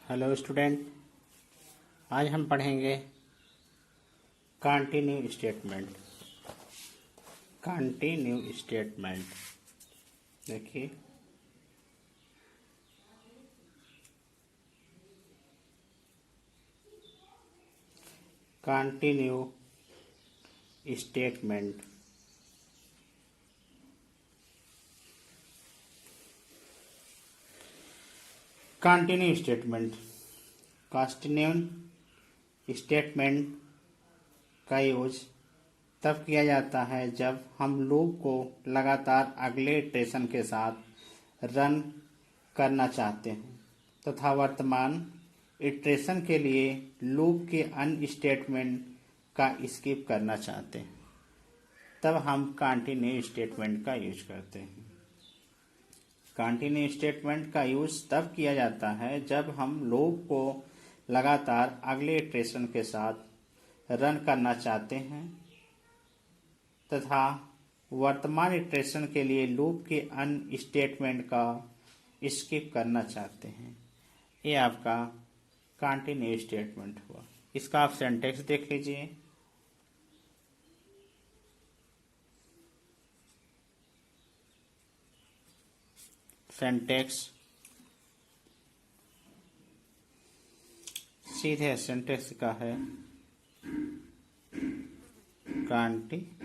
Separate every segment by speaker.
Speaker 1: Hello student, आज हम पढ़ेंगे कंटिन्यू स्टेटमेंट। कंटिन्यू स्टेटमेंट देखिए, कंटिन्यू स्टेटमेंट कंटिन्यू स्टेटमेंट का यूज तब किया जाता है जब हम लूप को लगातार अगले इटरेशन के साथ रन करना चाहते हैं तथा वर्तमान इटरेशन के लिए लूप के अन्य स्टेटमेंट का स्किप करना चाहते हैं, तब हम कंटिन्यू स्टेटमेंट का यूज करते हैं। कंटिन्यू स्टेटमेंट का यूज तब किया जाता है जब हम लूप को लगातार अगले इटरेशन के साथ रन करना चाहते हैं तथा वर्तमान इटरेशन के लिए लूप के अन्य स्टेटमेंट का स्किप करना चाहते हैं। ये आपका कंटिन्यू स्टेटमेंट हुआ। इसका आप सिंटैक्स देख लीजिए। सिंटैक्स सीधे सिंटैक्स का है कंटिन्यू।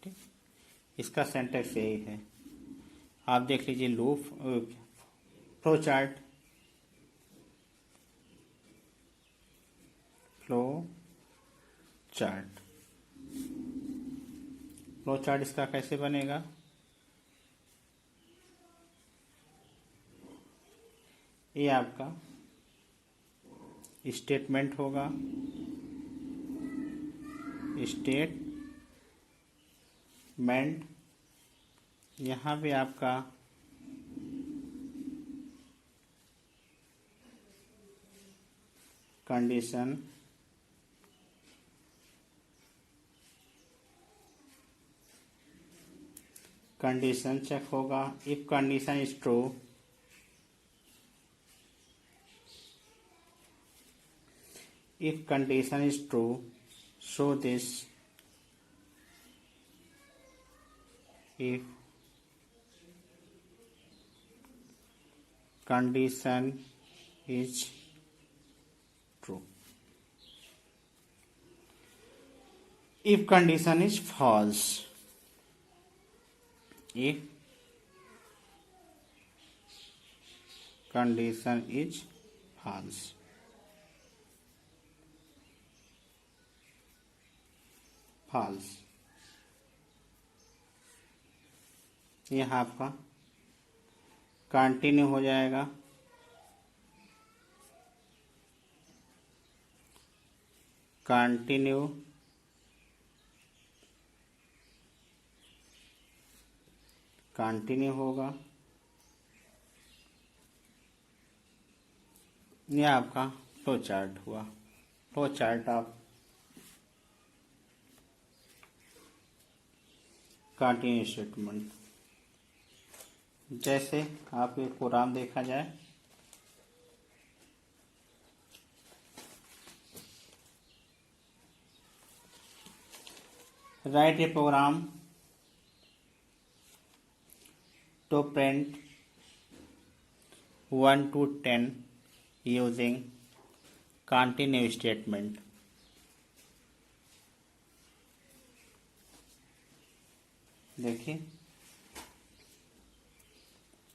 Speaker 1: ठीक, इसका सिंटैक्स यही है। आप देख लीजिए लूप फ्लो चार्ट इसका कैसे बनेगा। ये आपका स्टेटमेंट होगा। स्टेटमेंट यहाँ पे आपका कंडीशन चेक होगा। If condition is true, if condition is true, show this. If condition is true, if condition is false, if condition is false, यह आपका कंटिन्यू हो जाएगा। कंटिन्यू होगा। यह आपका फ्लो चार्ट हुआ। फ्लो चार्ट आप कंटिन्यू स्टेटमेंट। जैसे आप एक प्रोग्राम देखा जाए, write a program to print 1 to 10 using continue statement. देखिए,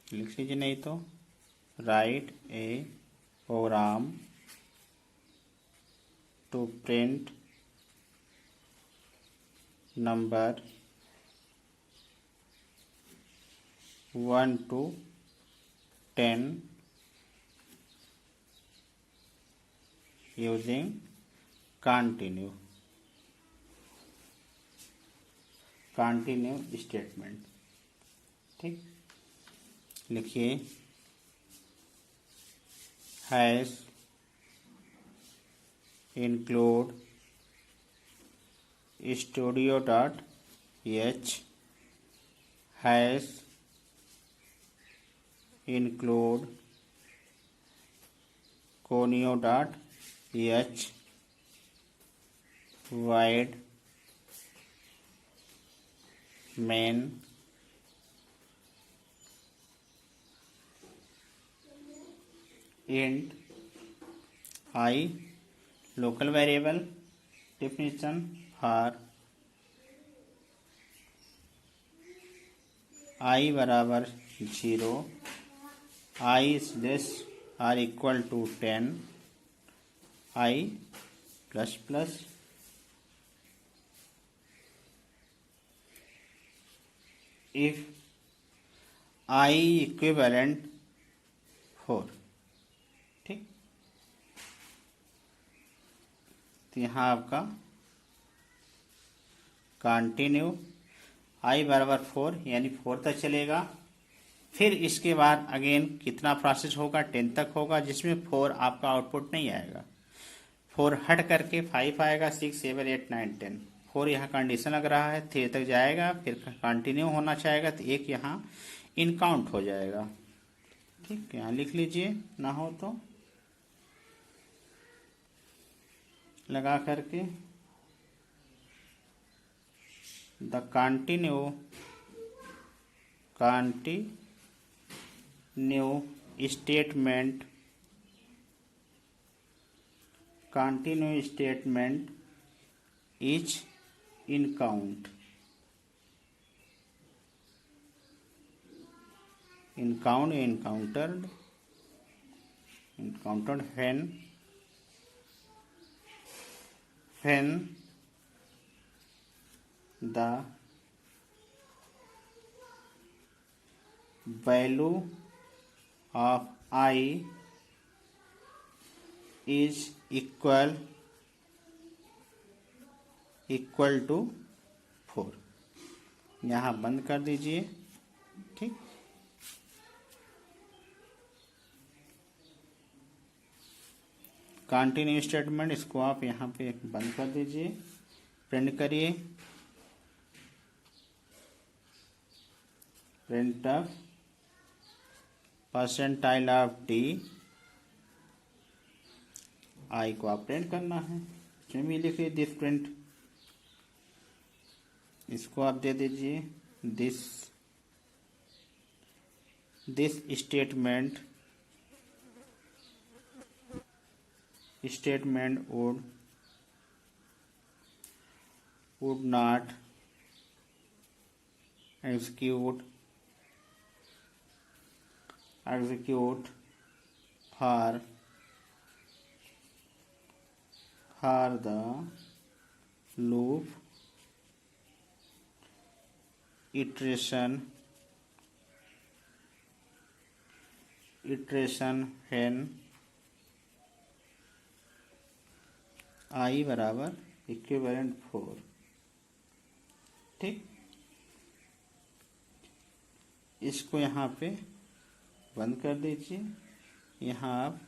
Speaker 1: लिख लीजिए, नहीं तो write a program to print number 1 to 10 using continue statement. ठीक, लिखिए hash include studio.h hash include conio dot h void main int I local variable definition for I बराबर 0 I is less or equal to 10 I plus plus if I equivalent 4। ठीक, तो यहाँ आपका continue I बराबर 4 यानी 4 तक चलेगा। फिर इसके बाद अगेन कितना प्रोसेस होगा, 10 तक होगा, जिसमें 4 आपका आउटपुट नहीं आएगा। 4 हट करके 5 आएगा, 6 7 8 9 10। 4 यहाँ कंडीशन लग रहा है, 3 तक जाएगा, फिर कंटिन्यू होना चाहेगा तो एक यहाँ इनकाउंट हो जाएगा। ठीक, यहाँ लिख लीजिए, ना हो तो लगा करके the continue statement is encountered when the value of I is equal to 4। यहाँ बंद कर दीजिए। ठीक, कंटिन्यू स्टेटमेंट, इसको आप यहाँ पे बंद कर दीजिए, प्रिंट करिए। Print of percentile of d, i को आप प्रिंट करना है, इसमें भी लिखिए दिस प्रिंट, इसको आप दे दीजिए this statement would not execute for the loop iteration when I बराबर इक्विवेलेंट 4। ठीक, इसको यहाँ पे बंद कर दीजिए। यहाँ आप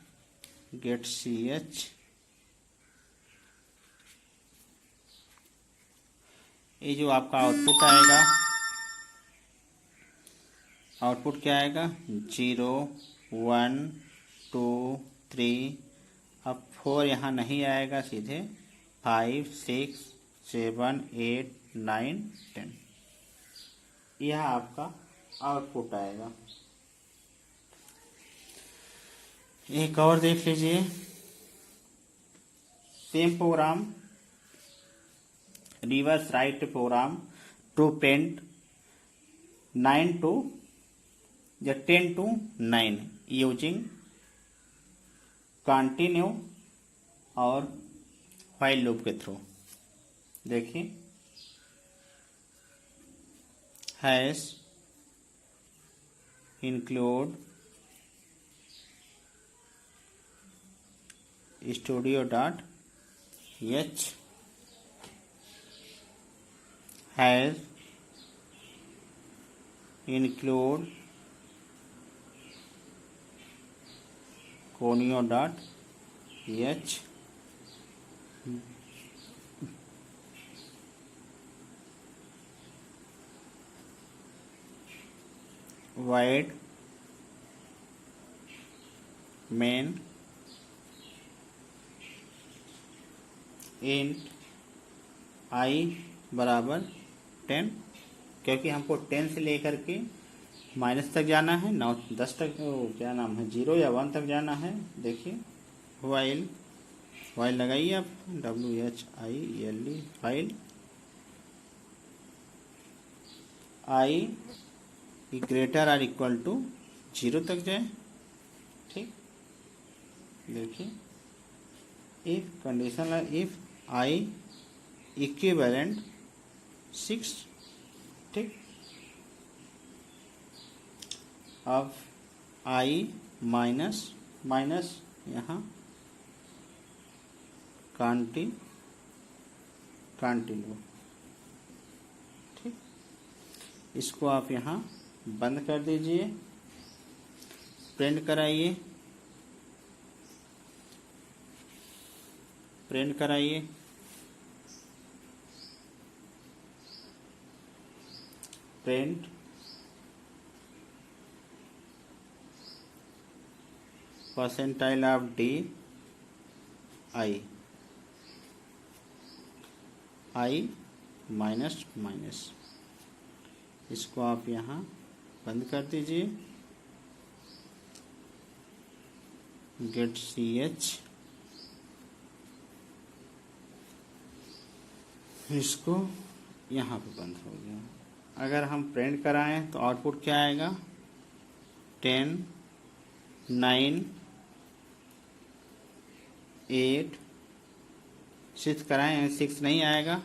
Speaker 1: गेट ch, ये जो आपका आउटपुट आएगा, आउटपुट क्या आएगा, 0 1 2 3। अब 4 यहाँ नहीं आएगा, सीधे 5 6 7 8 9 10, यह आपका आउटपुट आएगा। एक और देख लीजिए, same program, reverse write program to print 10 to 9 using continue और व्हाइल लूप के थ्रू। देखिए, hash include studio.h hash include conio.h void main int i बराबर 10, क्योंकि हमको 10 से लेकर के माइनस तक जाना है, 9 10 तक क्या नाम है 0 या 1 तक जाना है। देखिए वाइल लगाइए आप, WHILE फाइल i greater or equal to 0 तक जाए। ठीक, देखिए इफ कंडीशन है इफ आई इक्विवेलेंट 6। ठीक, अब आई माइनस यहाँ कंटिन्यू। ठीक, इसको आप यहाँ बंद कर दीजिए, प्रिंट कराइए, print percentile of d I minus, इसको आप यहाँ बंद कर दीजिए, गेट CH, इसको यहाँ पे बंद हो गया। अगर हम प्रिंट कराएं तो आउटपुट क्या आएगा 10 9 8 6 कराएं 6 नहीं आएगा,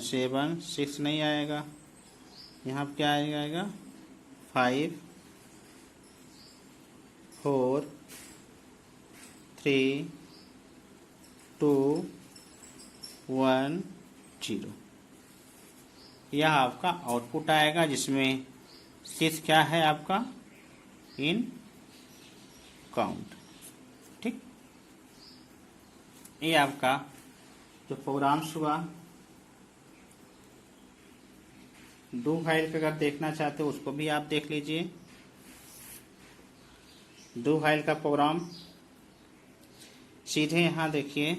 Speaker 1: 7 6 नहीं आएगा, यहाँ पे क्या आएगा 5 4 3 2 1 0। यह आपका आउटपुट आएगा, जिसमें 6 क्या है आपका इन काउंट। ठीक, ये आपका जो प्रोग्राम हुआ। डू फाइल का अगर देखना चाहते हो उसको भी आप देख लीजिए। डू फाइल का प्रोग्राम सीधे यहाँ देखिए,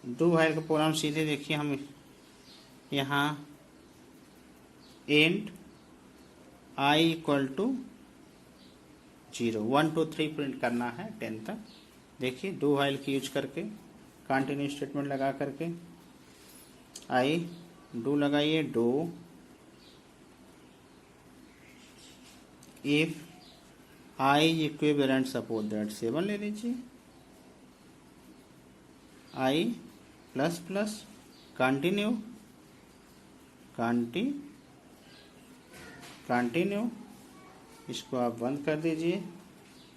Speaker 1: डू फाइल का प्रोग्राम सीधे देखिए, हम यहाँ int i equal to 0 1 2 3 print करना है 10 तक। देखिए डू वाइल की यूज करके कंटिन्यू स्टेटमेंट लगा करके आई डू लगाइए, do if i equivalent suppose that 7 ले लीजिए, आई प्लस प्लस कंटिन्यू इसको आप बंद कर दीजिए,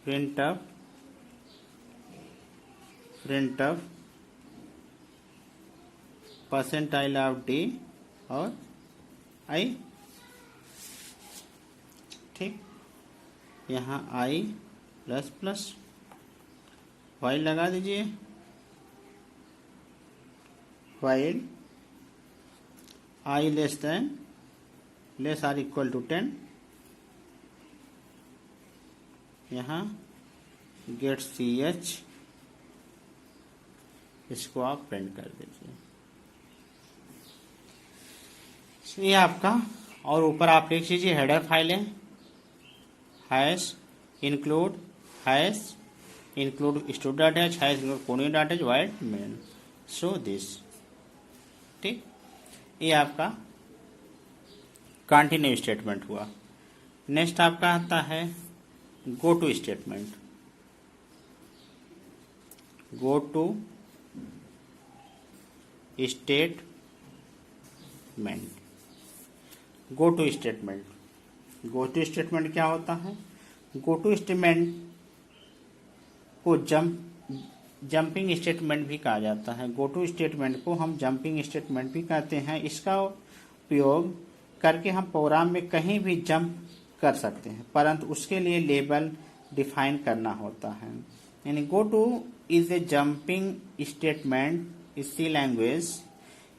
Speaker 1: print up percentile of d और आई। ठीक, यहाँ आई प्लस प्लस वाइल लगा दीजिए, while i less or equal to 10, यहाँ गेट CH, इसको आप प्रिंट कर दीजिए। ये आपका, और ऊपर आप लिख लीजिए हेडर फाइल है hash include std.h hash include pony.h wide main so this. ठीक, ये आपका कंटिन्यू स्टेटमेंट हुआ। नेक्स्ट आपका आता है go to statement. Go to statement क्या होता है? गो टू स्टेटमेंट को जंपिंग स्टेटमेंट भी कहा जाता है। गो टू स्टेटमेंट को हम जंपिंग स्टेटमेंट भी कहते हैं। इसका उपयोग करके हम प्रोग्राम में कहीं भी जंप कर सकते हैं, परंतु उसके लिए लेबल डिफाइन करना होता है। यानी go to is a jumping statement in C language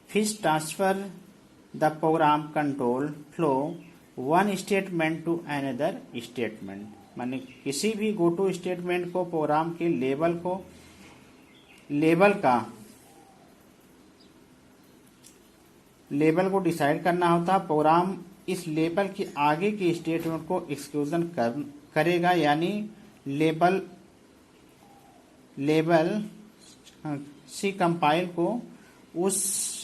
Speaker 1: which transfer the program control flow one statement to another statement. माने किसी भी गो टू स्टेटमेंट को प्रोग्राम के लेबल को डिसाइड करना होता। प्रोग्राम इस लेबल के आगे के स्टेटमेंट को एक्सक्यूशन करेगा, यानी लेबल सी कंपाइल को उस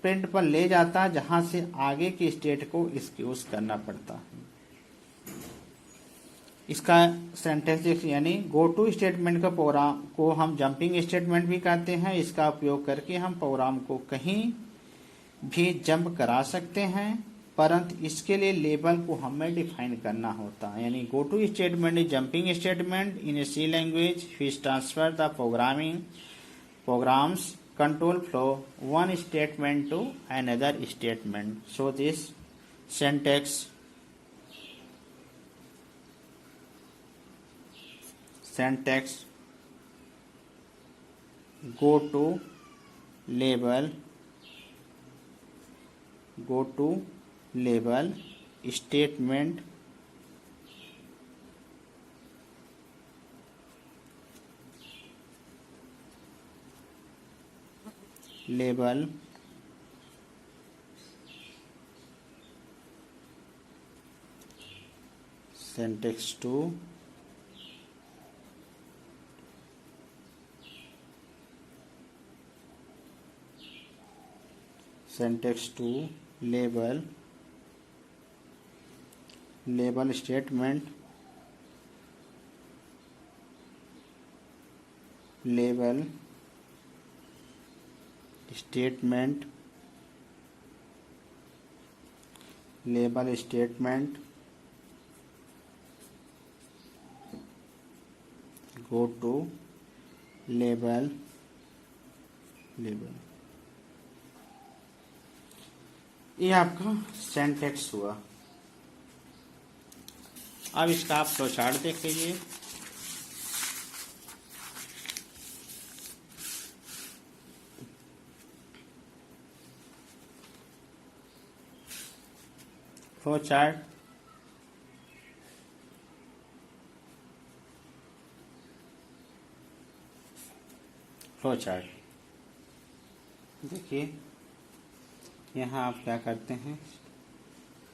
Speaker 1: प्रिंट पर ले जाता है जहां से आगे के स्टेट को एक्सक्यूज करना पड़ता है। इसका सिंटैक्स यानी गो टू स्टेटमेंट का प्रोग्राम को हम जंपिंग स्टेटमेंट भी कहते हैं। इसका उपयोग करके हम प्रोग्राम को कहीं भी जंप करा सकते हैं, परंतु इसके लिए लेबल को हमें डिफाइन करना होता है। यानी go to statement is jumping statement in a C language which transfer the programs control flow one statement to another statement. So this syntax go to label statement label syntax to label statement go to label ये आपका syntax हुआ। अब इसका आप flowchart देख लीजिए। Flowchart देखिए, यहाँ आप क्या करते हैं,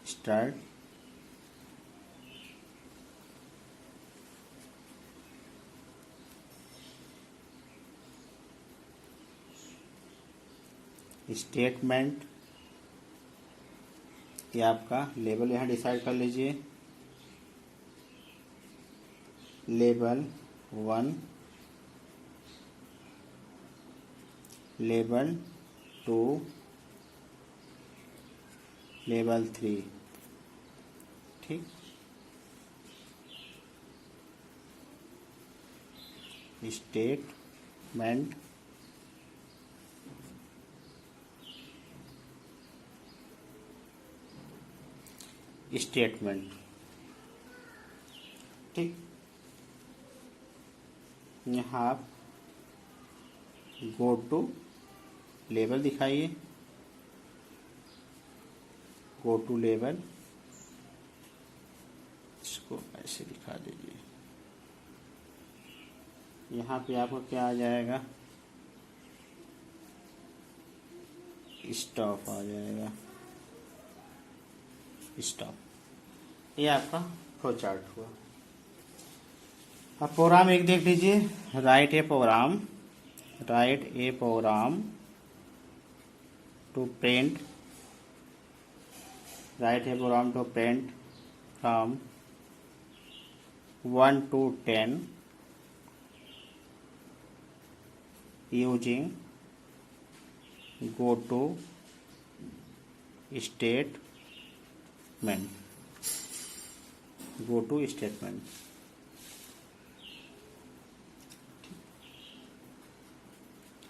Speaker 1: स्टार्ट स्टेटमेंट, ये आपका लेबल यहाँ डिसाइड कर लीजिए। लेबल 1, लेबल 2, लेबल 3, ठीक। स्टेटमेंट ठीक। यहाँ आप गो टू लेबल दिखाइए, गो टू लेबल, इसको ऐसे दिखा दीजिए। यहाँ पे आपको क्या आ जाएगा, स्टॉप आ जाएगा, स्टॉप। ये आपका फ्लो चार्ट हुआ। अब प्रोग्राम एक देख लीजिए, write a program to print from 1 to 10 using go to statement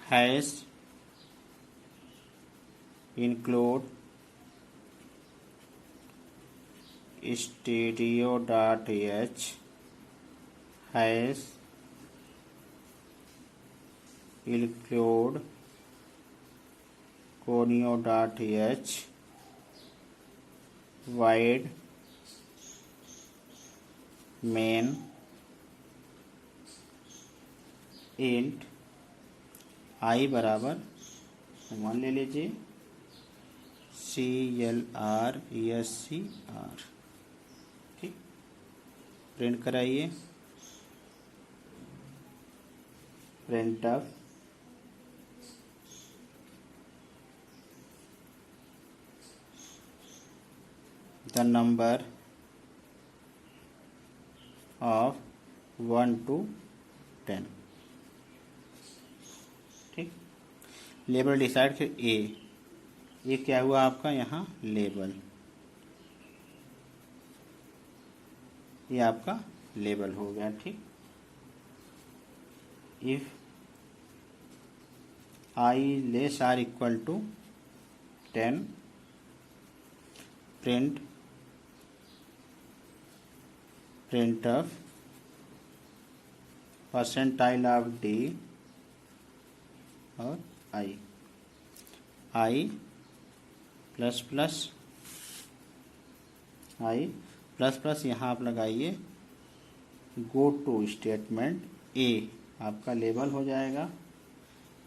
Speaker 1: has include stereo.h has include conio.h void main int i बराबर वन ले लीजिए CLRESCR। ठीक, प्रिंट कराइए। Print of the number of 1 to 10। ठीक, label decide फिर ये क्या हुआ आपका यहाँ लेबल, ये आपका लेबल हो गया। ठीक, if i less or equal to 10 print of percentile of d और i plus plus i plus plus यहाँ आप लगाइए गो टू स्टेटमेंट ए, आपका लेबल हो जाएगा।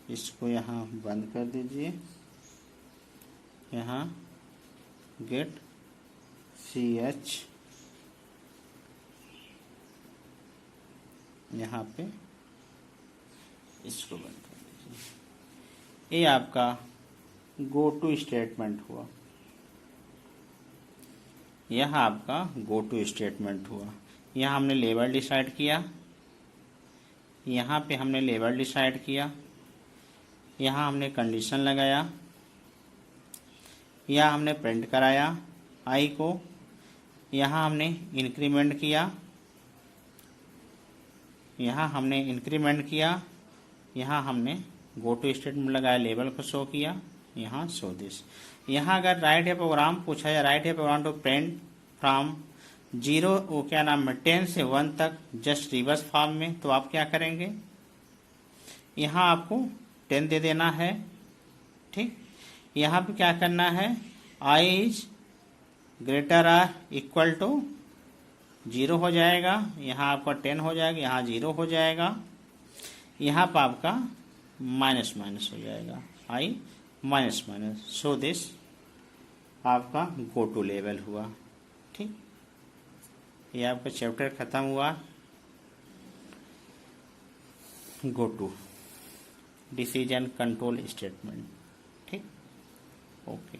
Speaker 1: इसको यहाँ बंद कर दीजिए। यहाँ गेट CH यहाँ पे इसको बंद कर दीजिए। ये आपका गो टू स्टेटमेंट हुआ, यह आपका गो टू स्टेटमेंट हुआ। यहाँ हमने लेबल डिसाइड किया, यहाँ पे हमने लेबल डिसाइड किया, यहाँ हमने कंडीशन लगाया, यहाँ हमने प्रिंट कराया आई को, यहाँ हमने इंक्रीमेंट किया, यहाँ हमने इंक्रीमेंट किया, यहाँ हमने गो टू स्टेटमेंट लगाया, लेबल को शो किया, यहाँ शो दिस। यहाँ अगर राइट है प्रोग्राम पूछा जाए, राइट है प्रोग्राम टू प्रिंट फ्रॉम 0 वो क्या नाम है 10 से 1 तक जस्ट रिवर्स फॉर्म में, तो आप क्या करेंगे, यहाँ आपको 10 दे देना है। ठीक, यहाँ पे क्या करना है, i is greater or equal to 0 हो जाएगा, यहाँ आपका 10 हो जाएगा, यहाँ 0 हो जाएगा, यहाँ पर आपका माइनस माइनस हो जाएगा, आई माइनस माइनस। सो दिस आपका गो टू लेवल हुआ। ठीक, ये आपका चैप्टर खत्म हुआ go to decision control statement. ठीक, ओके।